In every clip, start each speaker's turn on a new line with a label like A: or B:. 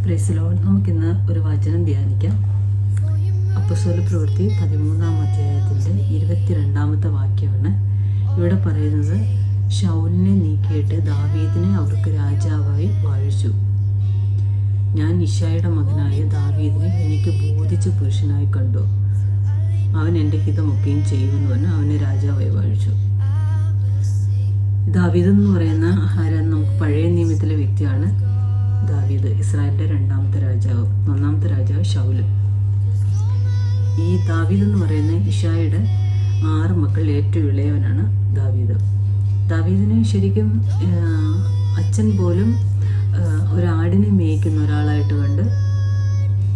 A: Praise Lord. നമുക്കിന്ന് ഒരു വചനം ധ്യാനിക്കാം. അപ്പോസ്തലപ്രവൃത്തി 13-ാം അധ്യായത്തിൻ്റെ 22-ാമത്തെ വാക്യമാണ്. ഇവിടെ പറയുന്നത്, ശൗലിനെ നീക്കിയിട്ട് ദാവീദിനെ അവർക്ക് രാജാവായി വാഴിച്ചു. ഞാൻ ഇശായിയുടെ മകനായ ദാവീദിനെ എനിക്ക് ബോധിച്ച പുരുഷനായി കണ്ടു. അവൻ എൻ്റെ ഹിതമൊക്കെയും ചെയ്യുമെന്ന് പറഞ്ഞ് അവനെ രാജാവായി വാഴിച്ചു. ദാവീദ് എന്ന് പറയുന്ന നമുക്ക് പഴയ നിയമത്തിലെ വ്യക്തിയാണ്. ദാവീദ് ഇസ്രായേലിൻ്റെ രണ്ടാമത്തെ രാജാവ്. ഒന്നാമത്തെ രാജാവ് ശൗല്. ഈ ദാവീദ് എന്ന് പറയുന്ന ഇശായിയുടെ 6 മക്കളിൽ ഏറ്റവും ഇളയവനാണ് ദാവീദ്. ദാവീദിനെ ശരിക്കും അച്ഛൻ പോലും ഒരാടിനെ മേയ്ക്കുന്ന ഒരാളായിട്ട് കണ്ട്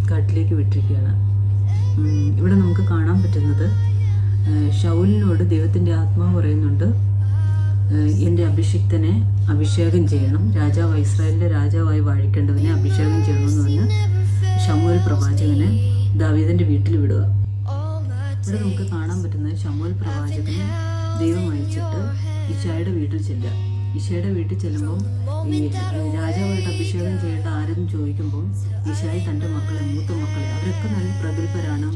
A: കാട്ടിലേക്ക് വിട്ടിരിക്കുകയാണ്. ഇവിടെ നമുക്ക് കാണാൻ പറ്റുന്നത്, ശൗലിനോട് ദൈവത്തിൻ്റെ ആത്മാവ് പറയുന്നുണ്ട്, എൻ്റെ അഭിഷിക്തനെ അഭിഷേകം ചെയ്യണം, രാജാവായി ഇസ്രായേലിൻ്റെ രാജാവായി വാഴിക്കേണ്ടവനെ അഭിഷേകം ചെയ്യണമെന്ന് പറഞ്ഞ് ശമൂവേൽ പ്രവാചകനെ ദാവീദിൻ്റെ വീട്ടിൽ വിടുക. ഇവിടെ നമുക്ക് കാണാൻ പറ്റുന്നത്, ശമൂവേൽ പ്രവാചകനെ ദൈവം അയച്ചിട്ട് ഇശായിയുടെ വീട്ടിൽ ചെല്ലുക. ഇശായിയുടെ വീട്ടിൽ ചെല്ലുമ്പം ഈ രാജാവായിട്ട് അഭിഷേകം ചെയ്യേണ്ട ആരെന്ന് ചോദിക്കുമ്പം ഇശായി തൻ്റെ മക്കളെ, മൂത്ത മക്കളെ, അവരൊക്കെ നല്ല പ്രഗത്ഭരാണ്,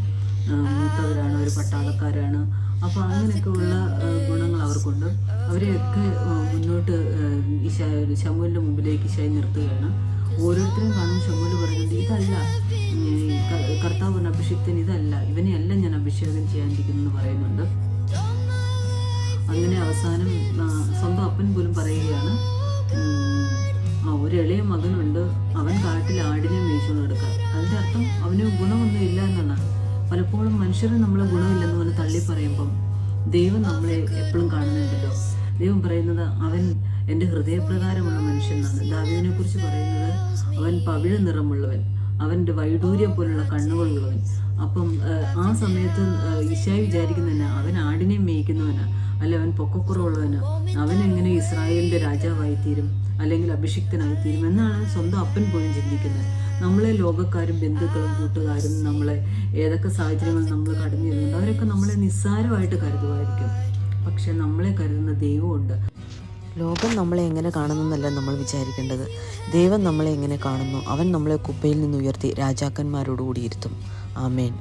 A: മൂത്തവരാണ്, ഒരു പട്ടാളക്കാരാണ്. അപ്പോൾ അങ്ങനെയൊക്കെയുള്ള ഗുണങ്ങൾ അവർക്കുണ്ട്. അവരെയൊക്കെ മുന്നോട്ട് ശമൂവേലിൻ്റെ മുമ്പിലേക്ക് ഇശായി നിർത്തുകയാണ്. ഓരോരുത്തരും കാണുമ്പോൾ ശമൂവേൽ പറയുന്നത്, ഇതല്ല കർത്താവ് പറഞ്ഞ അഭിഷിക്തൻ, ഇതല്ല, ഇവനെയല്ല ഞാൻ അഭിഷേകം ചെയ്യാനിരിക്കുന്നു പറയുന്നുണ്ട്. അങ്ങനെ അവസാനം സ്വന്തം അപ്പൻ പോലും പറയുകയാണ്, ഒരു ഇളയ മകനുണ്ട്, അവൻ കാട്ടിൽ ആടിനെ മേയിച്ചുകൊണ്ട് കിടക്കുക. അതിൻ്റെ അർത്ഥം അവന് ഗുണമൊന്നും ഇല്ല എന്നാണ്. പലപ്പോഴും മനുഷ്യരെ നമ്മളെ ഗുണമില്ലെന്ന് പോലെ തള്ളി പറയുമ്പം ദൈവം നമ്മളെ എപ്പോഴും കാണുന്നുണ്ടല്ലോ. ദൈവം പറയുന്നത്, അവൻ എൻ്റെ ഹൃദയപ്രകാരമുള്ള മനുഷ്യൻ എന്നാണ്. ദാവീദിനെ കുറിച്ച് പറയുന്നത്, അവൻ പവിഴ നിറമുള്ളവൻ, അവൻ്റെ വൈഡൂര്യം പോലുള്ള കണ്ണുകളുള്ളവൻ. അപ്പം ആ സമയത്ത് ഇശായി വിചാരിക്കുന്നതന്നെ, അവൻ ആടിനെ മേയ്ക്കുന്നവനാ, അല്ലെ അവൻ പൊക്കക്കുറവുള്ളവനാ, അവനെങ്ങനെ ഇസ്രായേലിൻ്റെ രാജാവായിത്തീരും അല്ലെങ്കിൽ അഭിഷിക്തനായിത്തീരും എന്നാണ് സ്വന്തം അപ്പൻ പോലും ചിന്തിക്കുന്നത്. നമ്മളെ ലോകക്കാരും ബന്ധുക്കളും കൂട്ടുകാരും നമ്മളെ ഏതൊക്കെ സാഹചര്യങ്ങൾ നമ്മൾ കടന്നു ചെല്ലുന്നുണ്ട്, അവരൊക്കെ നമ്മളെ നിസ്സാരമായിട്ട് കരുതുമായിരിക്കും. പക്ഷെ നമ്മളെ കരുതുന്ന ദൈവമുണ്ട്.
B: ലോകം നമ്മളെ എങ്ങനെ കാണുന്നല്ല നമ്മൾ വിചാരിക്കേണ്ടത്. ദൈവം നമ്മളെ എങ്ങനെ കാണുന്നു, അവൻ നമ്മളെ കുപ്പയിൽ നിന്ന് ഉയർത്തി രാജാക്കന്മാരോടുകൂടി ഇരുത്തും. ആമേൻ.